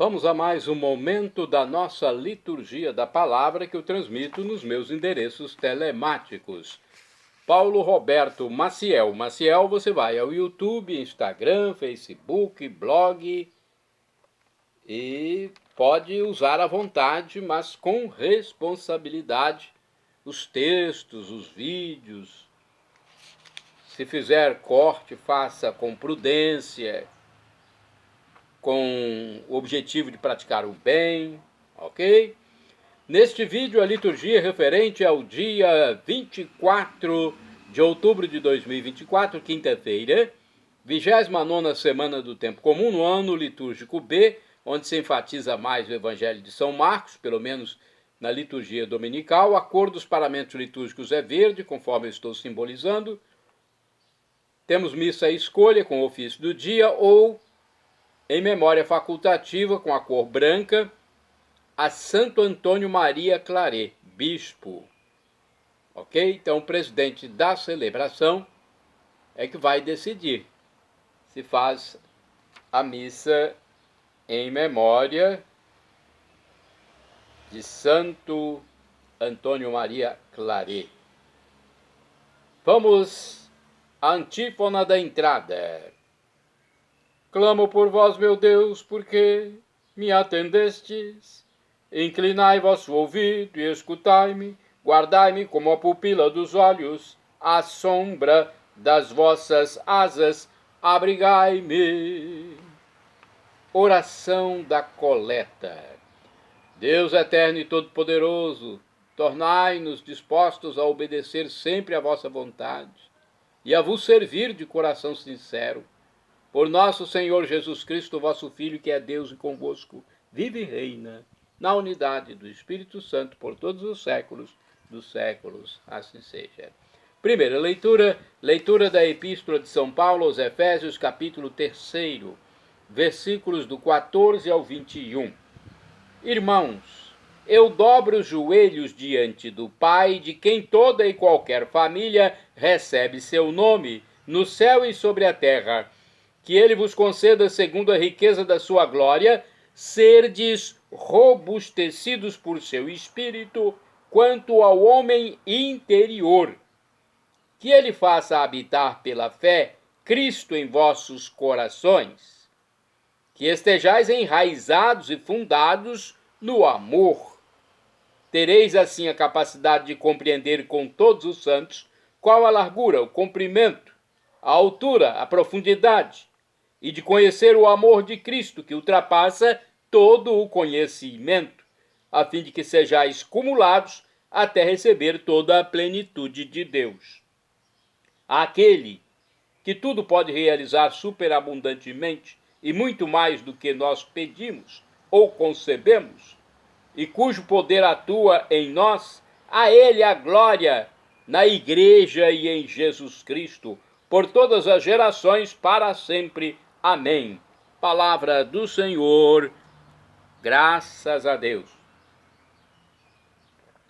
Vamos a mais um momento da nossa liturgia da palavra que eu transmito nos meus endereços telemáticos. Paulo Roberto Maciel. Maciel, você vai ao YouTube, Instagram, Facebook, blog e pode usar à vontade, mas com responsabilidade, os textos, os vídeos. Se fizer corte, faça com prudência, com o objetivo de praticar o bem, ok? Neste vídeo, a liturgia é referente ao dia 24 de outubro de 2024, quinta-feira, 29ª semana do tempo comum, no ano litúrgico B, onde se enfatiza mais o Evangelho de São Marcos, pelo menos na liturgia dominical. A cor dos paramentos litúrgicos é verde, conforme eu estou simbolizando. Temos missa à escolha com o ofício do dia ou em memória facultativa, com a cor branca, a Santo Antônio Maria Claret, bispo. Ok? Então, o presidente da celebração é que vai decidir se faz a missa em memória de Santo Antônio Maria Claret. Vamos à antífona da entrada. Clamo por vós, meu Deus, porque me atendestes. Inclinai vosso ouvido e escutai-me. Guardai-me como a pupila dos olhos, à sombra das vossas asas, abrigai-me. Oração da coleta. Deus eterno e todo-poderoso, tornai-nos dispostos a obedecer sempre à vossa vontade e a vos servir de coração sincero. Por nosso Senhor Jesus Cristo, vosso Filho, que é Deus e convosco, vive e reina, na unidade do Espírito Santo, por todos os séculos dos séculos. Assim seja. Primeira leitura, leitura da Epístola de São Paulo aos Efésios, capítulo 3, versículos do 14 ao 21. Irmãos, eu dobro os joelhos diante do Pai, de quem toda e qualquer família recebe seu nome, no céu e sobre a terra, que ele vos conceda, segundo a riqueza da sua glória, serdes robustecidos por seu Espírito quanto ao homem interior. Que ele faça habitar pela fé Cristo em vossos corações. Que estejais enraizados e fundados no amor. Tereis assim a capacidade de compreender com todos os santos qual a largura, o comprimento, a altura, a profundidade, e de conhecer o amor de Cristo, que ultrapassa todo o conhecimento, a fim de que sejais cumulados até receber toda a plenitude de Deus. Aquele que tudo pode realizar superabundantemente e muito mais do que nós pedimos ou concebemos, e cujo poder atua em nós, a ele a glória na Igreja e em Jesus Cristo, por todas as gerações, para sempre. Amém. Palavra do Senhor, graças a Deus.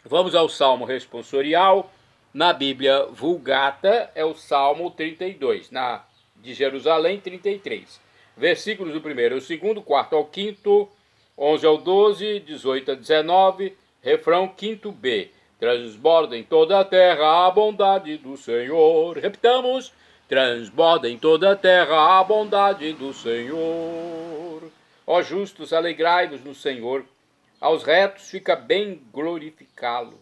Vamos ao Salmo responsorial. Na Bíblia Vulgata é o Salmo 32, na de Jerusalém 33. Versículos do 1º ao 2º, 4º ao 5º, 11 ao 12, 18 a 19, refrão 5º-B. Transborda em toda a terra a bondade do Senhor. Repitamos. Transborda em toda a terra a bondade do Senhor. Ó justos, alegrai-vos no Senhor. Aos retos fica bem glorificá-lo.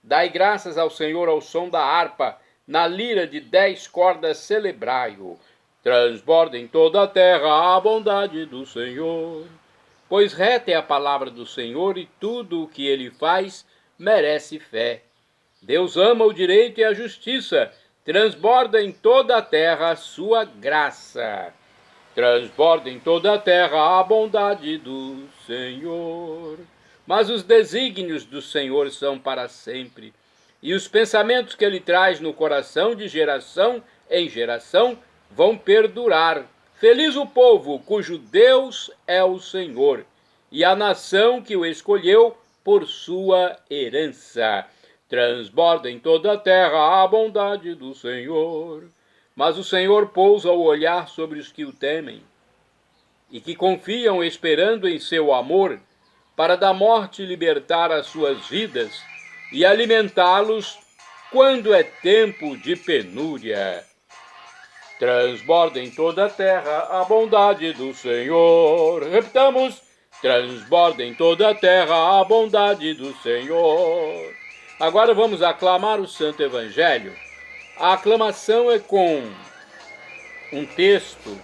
Dai graças ao Senhor ao som da harpa, na lira de 10 cordas celebrai-o. Transborda em toda a terra a bondade do Senhor. Pois reta é a palavra do Senhor, e tudo o que ele faz merece fé. Deus ama o direito e a justiça. Transborda em toda a terra a sua graça. Transborda em toda a terra a bondade do Senhor. Mas os desígnios do Senhor são para sempre, e os pensamentos que ele traz no coração de geração em geração vão perdurar. Feliz o povo cujo Deus é o Senhor, e a nação que o escolheu por sua herança. Transborda em toda a terra a bondade do Senhor. Mas o Senhor pousa o olhar sobre os que o temem, e que confiam esperando em seu amor para da morte libertar as suas vidas e alimentá-los quando é tempo de penúria. Transborda em toda a terra a bondade do Senhor. Repitamos: transborda em toda a terra a bondade do Senhor. Agora vamos aclamar o Santo Evangelho. A aclamação é com um texto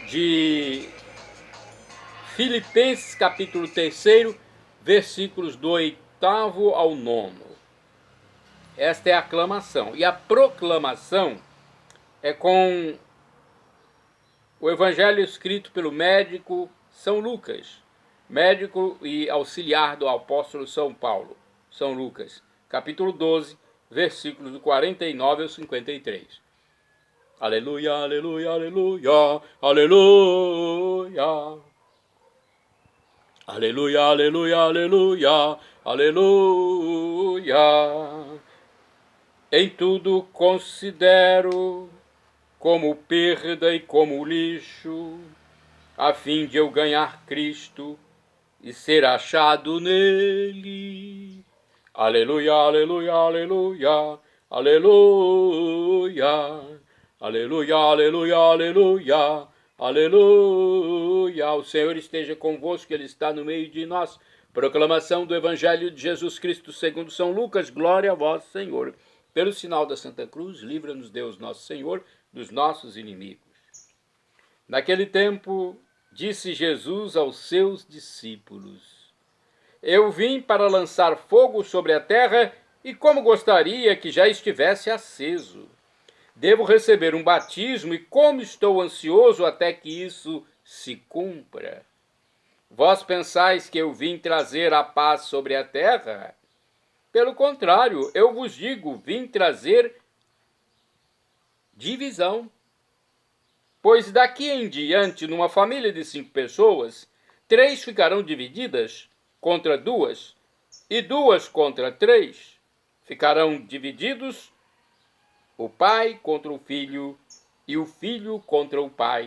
de Filipenses capítulo 3, versículos do 8º ao 9º. Esta é a aclamação. E a proclamação é com o Evangelho escrito pelo médico São Lucas, médico e auxiliar do apóstolo São Paulo, São Lucas, capítulo 12, versículos do 49 ao 53. Aleluia, aleluia, aleluia, aleluia. Aleluia, aleluia, aleluia, aleluia. Em tudo considero como perda e como lixo, a fim de eu ganhar Cristo e ser achado nele. Aleluia, aleluia, aleluia, aleluia. Aleluia, aleluia, aleluia, aleluia. O Senhor esteja convosco, Ele está no meio de nós. Proclamação do Evangelho de Jesus Cristo segundo São Lucas. Glória a vós, Senhor. Pelo sinal da Santa Cruz, livra-nos Deus nosso Senhor dos nossos inimigos. Naquele tempo, disse Jesus aos seus discípulos: eu vim para lançar fogo sobre a terra e como gostaria que já estivesse aceso. Devo receber um batismo e como estou ansioso até que isso se cumpra. Vós pensais que eu vim trazer a paz sobre a terra? Pelo contrário, eu vos digo, vim trazer divisão. Pois daqui em diante, numa família de 5 pessoas, 3 ficarão divididas contra 2, e 2 contra 3. Ficarão divididos o pai contra o filho, e o filho contra o pai,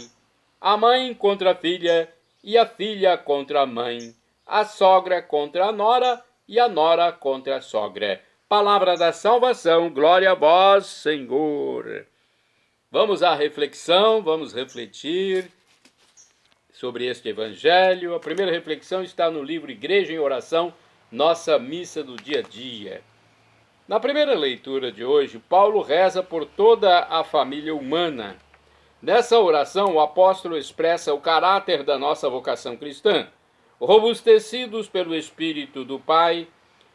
a mãe contra a filha, e a filha contra a mãe, a sogra contra a nora, e a nora contra a sogra. Palavra da salvação, glória a vós, Senhor. Vamos à reflexão, vamos refletir sobre este Evangelho. A primeira reflexão está no livro Igreja em Oração, nossa missa do dia a dia. Na primeira leitura de hoje, Paulo reza por toda a família humana. Nessa oração, o apóstolo expressa o caráter da nossa vocação cristã. Robustecidos pelo Espírito do Pai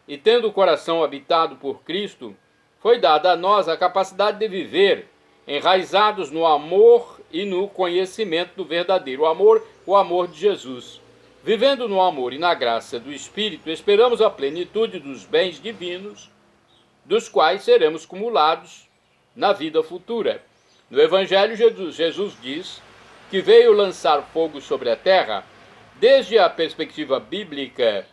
e tendo o coração habitado por Cristo, foi dada a nós a capacidade de viver enraizados no amor e no conhecimento do verdadeiro amor, o amor de Jesus. Vivendo no amor e na graça do Espírito, esperamos a plenitude dos bens divinos, dos quais seremos cumulados na vida futura. No Evangelho, Jesus diz que veio lançar fogo sobre a terra. Desde a perspectiva bíblica,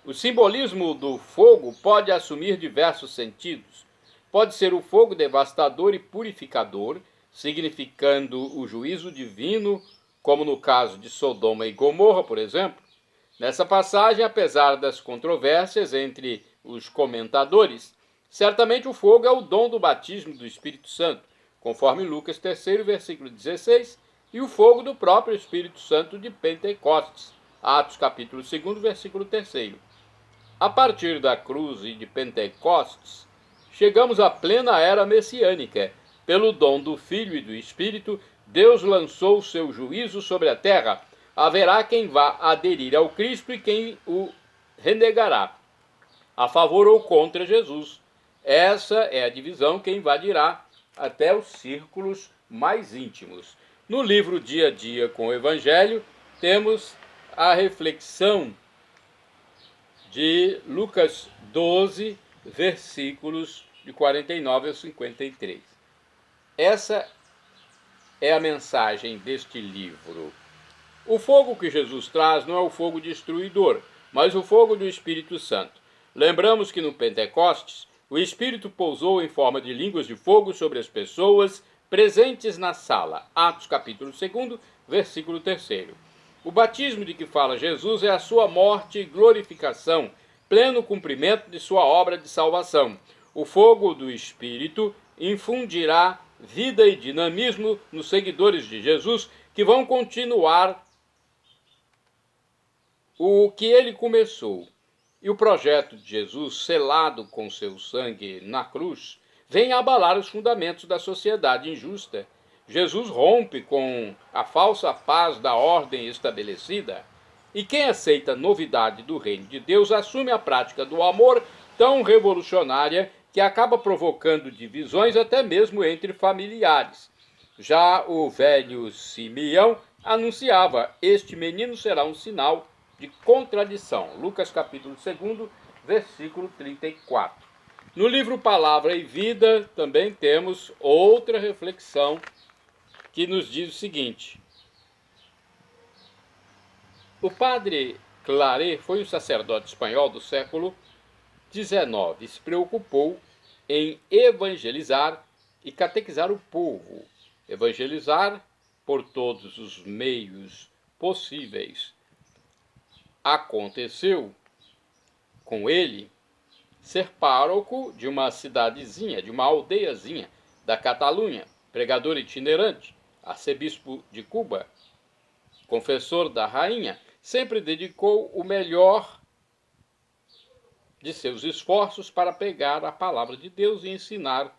o simbolismo do fogo pode assumir diversos sentidos. Pode ser o fogo devastador e purificador, significando o juízo divino, como no caso de Sodoma e Gomorra, por exemplo. Nessa passagem, apesar das controvérsias entre os comentadores, certamente o fogo é o dom do batismo do Espírito Santo, conforme Lucas 3, versículo 16, e o fogo do próprio Espírito Santo de Pentecostes, Atos capítulo 2, versículo 3. A partir da cruz e de Pentecostes, chegamos à plena era messiânica. Pelo dom do Filho e do Espírito, Deus lançou o seu juízo sobre a terra. Haverá quem vá aderir ao Cristo e quem o renegará, a favor ou contra Jesus. Essa é a divisão que invadirá até os círculos mais íntimos. No livro Dia a Dia com o Evangelho, temos a reflexão de Lucas 12, versículos de 49 a 53. Essa é a mensagem deste livro. O fogo que Jesus traz não é o fogo destruidor, mas o fogo do Espírito Santo. Lembramos que no Pentecostes, o Espírito pousou em forma de línguas de fogo sobre as pessoas presentes na sala. Atos capítulo 2, versículo 3. O batismo de que fala Jesus é a sua morte e glorificação, pleno cumprimento de sua obra de salvação. O fogo do Espírito infundirá vida e dinamismo nos seguidores de Jesus, que vão continuar o que ele começou. E o projeto de Jesus, selado com seu sangue na cruz, vem abalar os fundamentos da sociedade injusta. Jesus rompe com a falsa paz da ordem estabelecida, e quem aceita a novidade do reino de Deus assume a prática do amor tão revolucionária que acaba provocando divisões até mesmo entre familiares. Já o velho Simeão anunciava: este menino será um sinal de contradição. Lucas capítulo 2, versículo 34. No livro Palavra e Vida também temos outra reflexão que nos diz o seguinte: o padre Claret foi um sacerdote espanhol do século XIX e se preocupou em evangelizar e catequizar o povo. Evangelizar por todos os meios possíveis. Aconteceu com ele ser pároco de uma cidadezinha, de uma aldeiazinha da Catalunha, pregador itinerante, arcebispo de Cuba, confessor da rainha, sempre dedicou o melhor de seus esforços para pegar a palavra de Deus e ensinar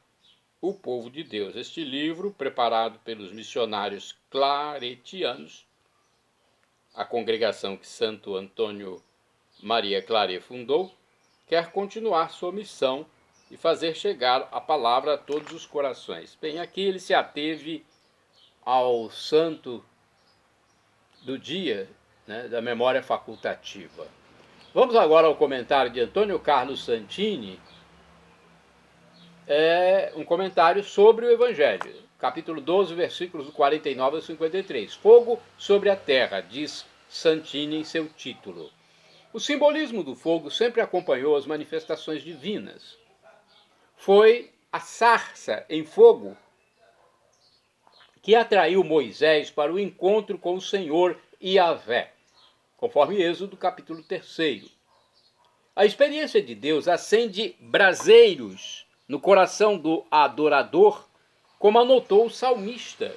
o povo de Deus. Este livro, preparado pelos missionários claretianos, a congregação que Santo Antônio Maria Claret fundou, quer continuar sua missão e fazer chegar a palavra a todos os corações. Bem, aqui ele se ateve ao santo do dia, né, da memória facultativa. Vamos agora ao comentário de Antônio Carlos Santini, um comentário sobre o Evangelho, capítulo 12, versículos 49 a 53. Fogo sobre a terra, diz Santini em seu título. O simbolismo do fogo sempre acompanhou as manifestações divinas. Foi a sarça em fogo que atraiu Moisés para o encontro com o Senhor Yahvé, conforme Êxodo capítulo 3. A experiência de Deus acende braseiros no coração do adorador, como anotou o salmista,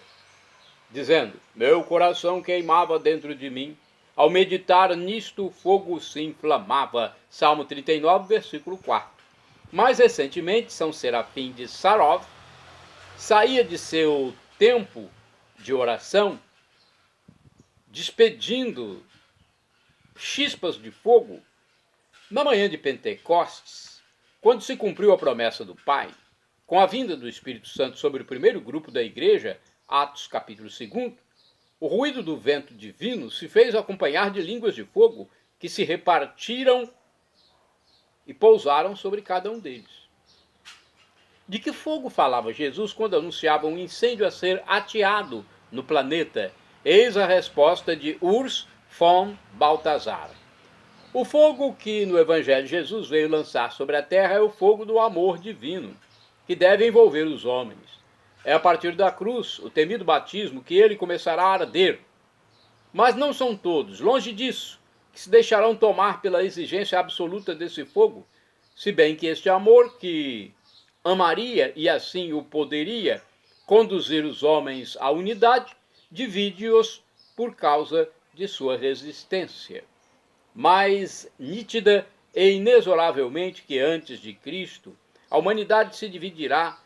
dizendo: meu coração queimava dentro de mim, ao meditar nisto o fogo se inflamava. Salmo 39, versículo 4. Mais recentemente, São Serafim de Sarov saía de seu tempo de oração, despedindo chispas de fogo. Na manhã de Pentecostes, quando se cumpriu a promessa do Pai, com a vinda do Espírito Santo sobre o primeiro grupo da igreja, Atos capítulo 2, o ruído do vento divino se fez acompanhar de línguas de fogo que se repartiram e pousaram sobre cada um deles. De que fogo falava Jesus quando anunciava um incêndio a ser ateado no planeta? Eis a resposta de Urs von Balthasar. O fogo que no Evangelho Jesus veio lançar sobre a terra é o fogo do amor divino, que deve envolver os homens. É a partir da cruz, o temido batismo, que ele começará a arder. Mas não são todos, longe disso, que se deixarão tomar pela exigência absoluta desse fogo, se bem que este amor que amaria e assim o poderia conduzir os homens à unidade, divide-os por causa de sua resistência. Mais nítida e inexoravelmente que antes de Cristo, a humanidade se dividirá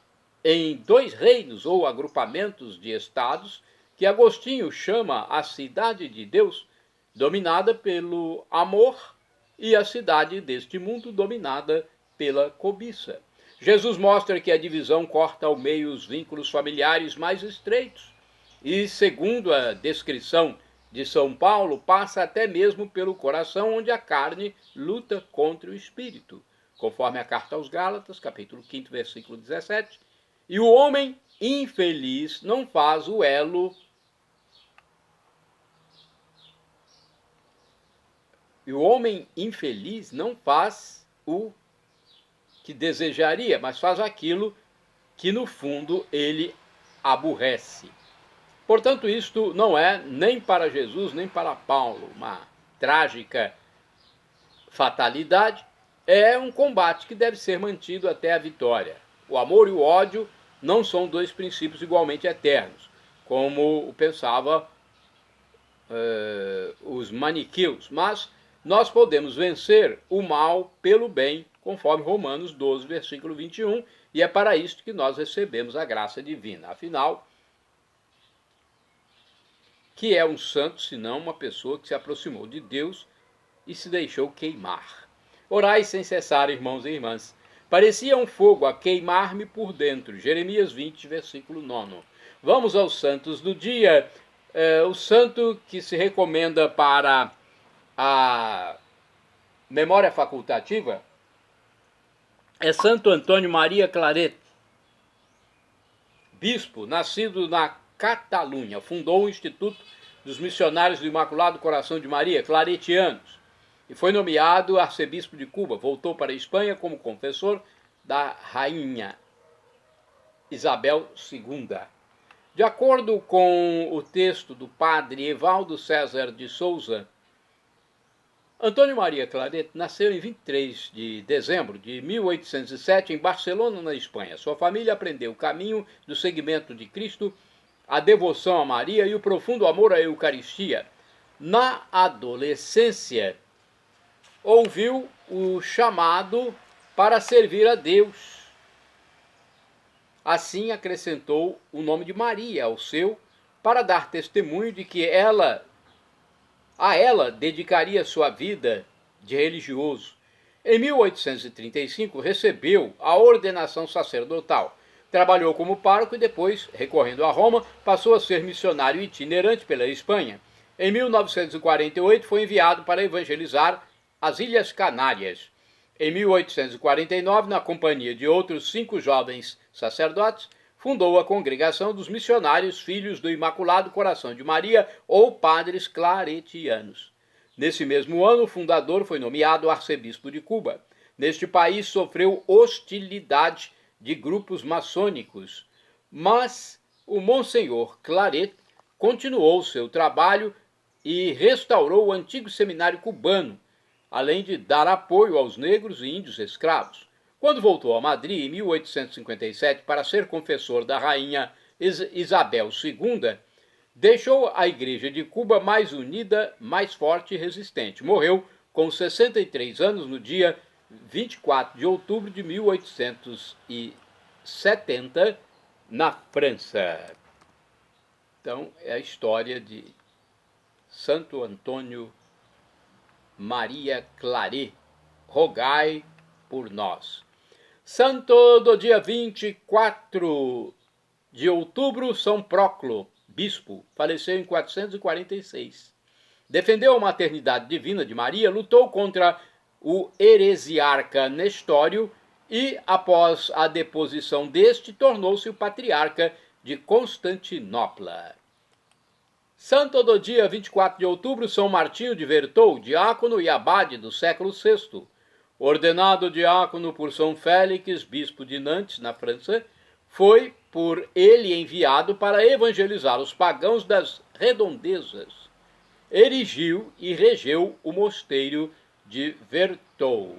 em dois reinos ou agrupamentos de estados que Agostinho chama a cidade de Deus, dominada pelo amor, e a cidade deste mundo dominada pela cobiça. Jesus mostra que a divisão corta ao meio os vínculos familiares mais estreitos e, segundo a descrição de São Paulo, passa até mesmo pelo coração, onde a carne luta contra o espírito, conforme a carta aos Gálatas, capítulo 5, versículo 17. E o homem infeliz não faz o elo o que desejaria, mas faz aquilo que no fundo ele aborrece. Portanto, isto não é nem para Jesus, nem para Paulo uma trágica fatalidade, é um combate que deve ser mantido até a vitória. O amor e o ódio não são dois princípios igualmente eternos, como pensava os maniqueus, mas nós podemos vencer o mal pelo bem, conforme Romanos 12, versículo 21, e é para isto que nós recebemos a graça divina. Afinal, que é um santo, senão uma pessoa que se aproximou de Deus e se deixou queimar. Orai sem cessar, irmãos e irmãs. Parecia um fogo a queimar-me por dentro. Jeremias 20, versículo 9. Vamos aos santos do dia. O santo que se recomenda para a memória facultativa é Santo Antônio Maria Claret, bispo, nascido na Catalunha. Fundou o Instituto dos Missionários do Imaculado Coração de Maria, claretianos, e foi nomeado arcebispo de Cuba. Voltou para a Espanha como confessor da rainha Isabel II. De acordo com o texto do padre Evaldo César de Souza, Antônio Maria Claret nasceu em 23 de dezembro de 1807 em Barcelona, na Espanha. Sua família aprendeu o caminho do seguimento de Cristo, a devoção a Maria e o profundo amor à Eucaristia. Na adolescência, ouviu o chamado para servir a Deus. Assim acrescentou o nome de Maria ao seu, para dar testemunho de que a ela dedicaria sua vida de religioso. Em 1835 recebeu a ordenação sacerdotal. Trabalhou como pároco e depois, recorrendo a Roma, passou a ser missionário itinerante pela Espanha. Em 1948 foi enviado para evangelizar as Ilhas Canárias. Em 1849, na companhia de outros 5 jovens sacerdotes, fundou a Congregação dos Missionários Filhos do Imaculado Coração de Maria, ou Padres Claretianos. Nesse mesmo ano, o fundador foi nomeado arcebispo de Cuba. Neste país sofreu hostilidade de grupos maçônicos, mas o Monsenhor Claret continuou seu trabalho e restaurou o antigo seminário cubano, além de dar apoio aos negros e índios escravos. Quando voltou a Madrid, em 1857, para ser confessor da rainha Isabel II, deixou a Igreja de Cuba mais unida, mais forte e resistente. Morreu com 63 anos no dia 24 de outubro de 1870, na França. Então, é a história de Santo Antônio Maria Claret. Rogai por nós. Santo do dia 24 de outubro, São Próclo, bispo, faleceu em 446. Defendeu a maternidade divina de Maria, lutou contra o heresiarca Nestório e, após a deposição deste, tornou-se o patriarca de Constantinopla. Santo do dia 24 de outubro, São Martinho de Vertou, diácono e abade do século VI. Ordenado diácono por São Félix, bispo de Nantes, na França, foi por ele enviado para evangelizar os pagãos das redondezas. Erigiu e regeu o mosteiro de Vertou.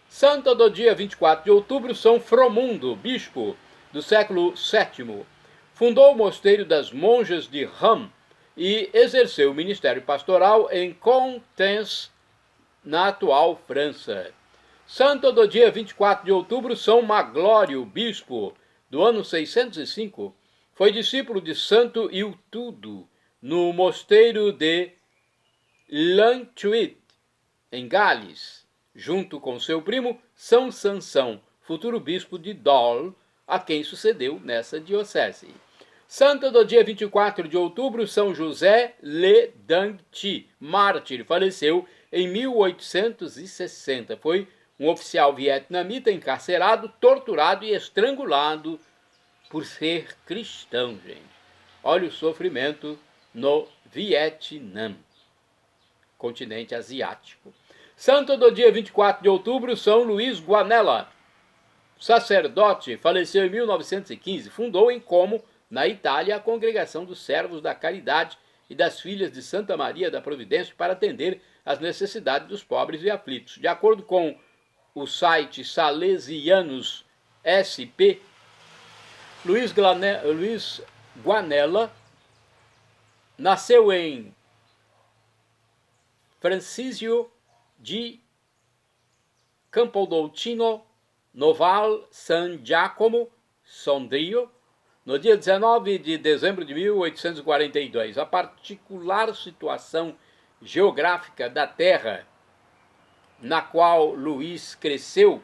Santo do dia 24 de outubro, São Fromundo, bispo do século VII. Fundou o mosteiro das monjas de Reims e exerceu o ministério pastoral em Coutances, na atual França. Santo do dia 24 de outubro, São Maglório, bispo, do ano 605, foi discípulo de Santo Iltudo, no mosteiro de Llantuit, em Gales, junto com seu primo São Sansão, futuro bispo de Dol, a quem sucedeu nessa diocese. Santo do dia 24 de outubro, São José Le Dang Thi, mártir, faleceu em 1860. Foi um oficial vietnamita encarcerado, torturado e estrangulado por ser cristão, gente. Olha o sofrimento no Vietnã, continente asiático. Santo do dia 24 de outubro, São Luís Guanella, sacerdote, faleceu em 1915. Fundou em Como na Itália, a Congregação dos Servos da Caridade e das Filhas de Santa Maria da Providência para atender às necessidades dos pobres e aflitos. De acordo com o site Salesianos SP, Luiz Guanella nasceu em Francisco di Campodolcino, no Val San Giacomo, Sondrio, no dia 19 de dezembro de 1842. A particular situação geográfica da terra na qual Luiz cresceu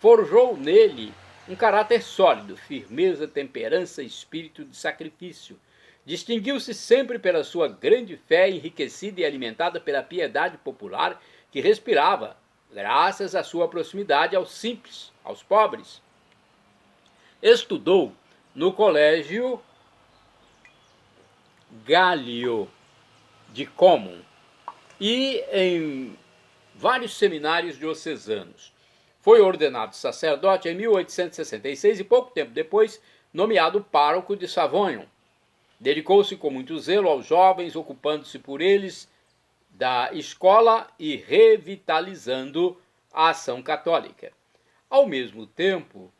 forjou nele um caráter sólido, firmeza, temperança e espírito de sacrifício. Distinguiu-se sempre pela sua grande fé, enriquecida e alimentada pela piedade popular que respirava, graças à sua proximidade aos simples, aos pobres. Estudou no Colégio Gálio de Como e em vários seminários diocesanos. Foi ordenado sacerdote em 1866 e pouco tempo depois nomeado pároco de Savognon. Dedicou-se com muito zelo aos jovens, ocupando-se por eles da escola e revitalizando a ação católica. Ao mesmo tempo,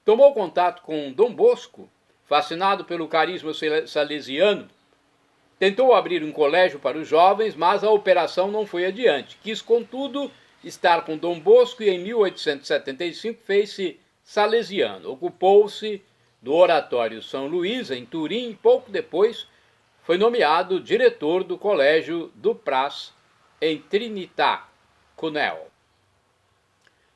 tomou contato com Dom Bosco, fascinado pelo carisma salesiano. Tentou abrir um colégio para os jovens, mas a operação não foi adiante. Quis, contudo, estar com Dom Bosco e em 1875 fez-se salesiano. Ocupou-se do Oratório São Luís, em Turim, e pouco depois foi nomeado diretor do Colégio do Praz, em Trinità, Cuneo.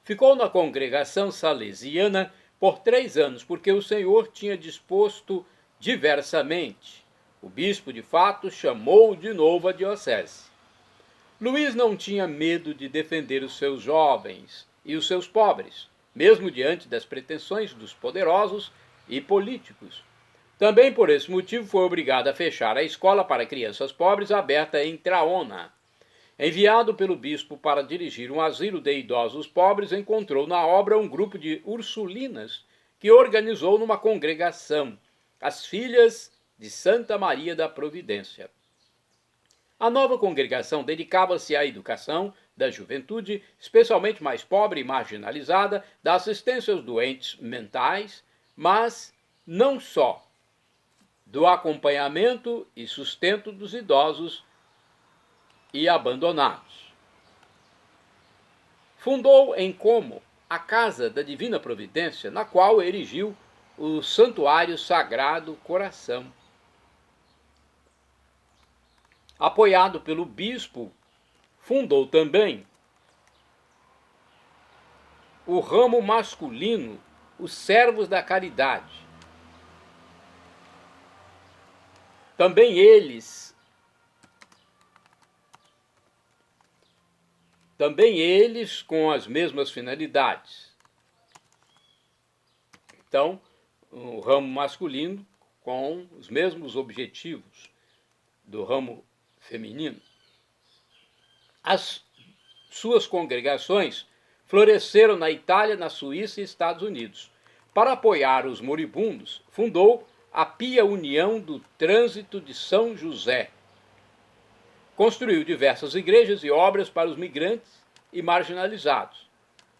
Ficou na congregação salesiana por 3 anos, porque o Senhor tinha disposto diversamente. O bispo, de fato, chamou de novo a diocese. Luís não tinha medo de defender os seus jovens e os seus pobres, mesmo diante das pretensões dos poderosos e políticos. Também por esse motivo foi obrigado a fechar a escola para crianças pobres aberta em Traona. Enviado pelo bispo para dirigir um asilo de idosos pobres, encontrou na obra um grupo de ursulinas que organizou numa congregação, as Filhas de Santa Maria da Providência. A nova congregação dedicava-se à educação da juventude, especialmente mais pobre e marginalizada, da assistência aos doentes mentais, mas não só, do acompanhamento e sustento dos idosos e abandonados. Fundou em Como a Casa da Divina Providência, na qual erigiu o Santuário Sagrado Coração. Apoiado pelo bispo, fundou também o ramo masculino, os Servos da Caridade. Também eles com as mesmas finalidades. Então, o ramo masculino com os mesmos objetivos do ramo feminino. As suas congregações floresceram na Itália, na Suíça e Estados Unidos. Para apoiar os moribundos, fundou a Pia União do Trânsito de São José. Construiu diversas igrejas e obras para os migrantes e marginalizados.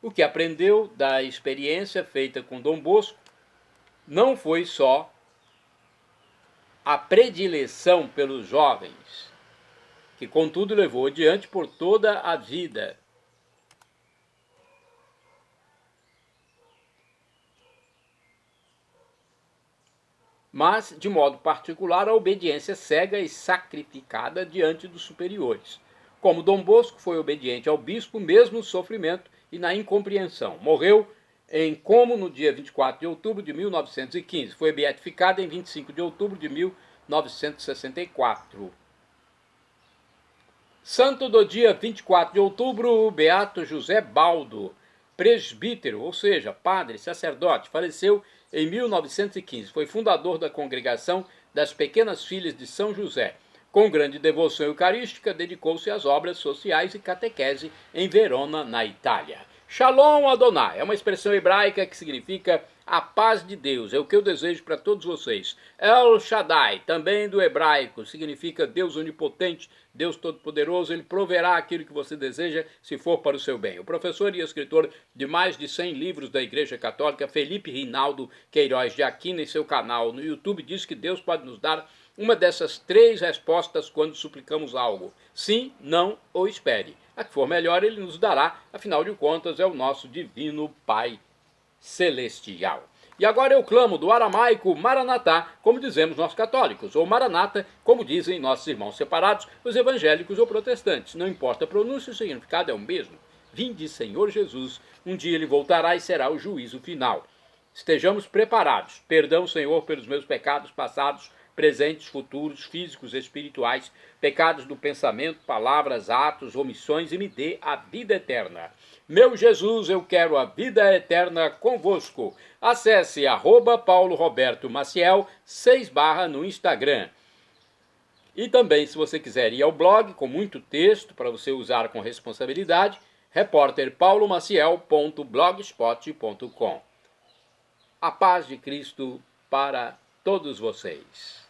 O que aprendeu da experiência feita com Dom Bosco não foi só a predileção pelos jovens, que contudo levou adiante por toda a vida. Mas, de modo particular, a obediência cega e sacrificada diante dos superiores. Como Dom Bosco foi obediente ao bispo, mesmo no sofrimento e na incompreensão. Morreu em Como no dia 24 de outubro de 1915. Foi beatificado em 25 de outubro de 1964. Santo do dia 24 de outubro, Beato José Baldo, presbítero, ou seja, padre, sacerdote, faleceu em 1915. Foi fundador da Congregação das Pequenas Filhas de São José. Com grande devoção eucarística, dedicou-se às obras sociais e catequese em Verona, na Itália. Shalom Adonai é uma expressão hebraica que significa A paz de Deus é o que eu desejo para todos vocês. El Shaddai, também do hebraico, significa Deus onipotente, Deus todo-poderoso. Ele proverá aquilo que você deseja, se for para o seu bem. O professor e escritor de mais de 100 livros da Igreja Católica, Felipe Rinaldo Queiroz de Aquino, em seu canal no YouTube, diz que Deus pode nos dar uma dessas 3 respostas quando suplicamos algo: sim, não ou espere. A que for melhor ele nos dará, afinal de contas é o nosso divino Pai celestial. E agora eu clamo do aramaico Maranatá, como dizemos nós católicos, ou Maranata, como dizem nossos irmãos separados, os evangélicos ou protestantes. Não importa a pronúncia, o significado é o mesmo. Vinde, Senhor Jesus, um dia ele voltará e será o juízo final. Estejamos preparados. Perdão, Senhor, pelos meus pecados passados, presentes, futuros, físicos, espirituais, pecados do pensamento, palavras, atos, omissões, e me dê a vida eterna. Meu Jesus, eu quero a vida eterna convosco. Acesse @Paulo Roberto Maciel 6/ no Instagram. E também, se você quiser ir ao blog com muito texto para você usar com responsabilidade, repórterpaulomaciel.blogspot.com. A paz de Cristo para todos vocês.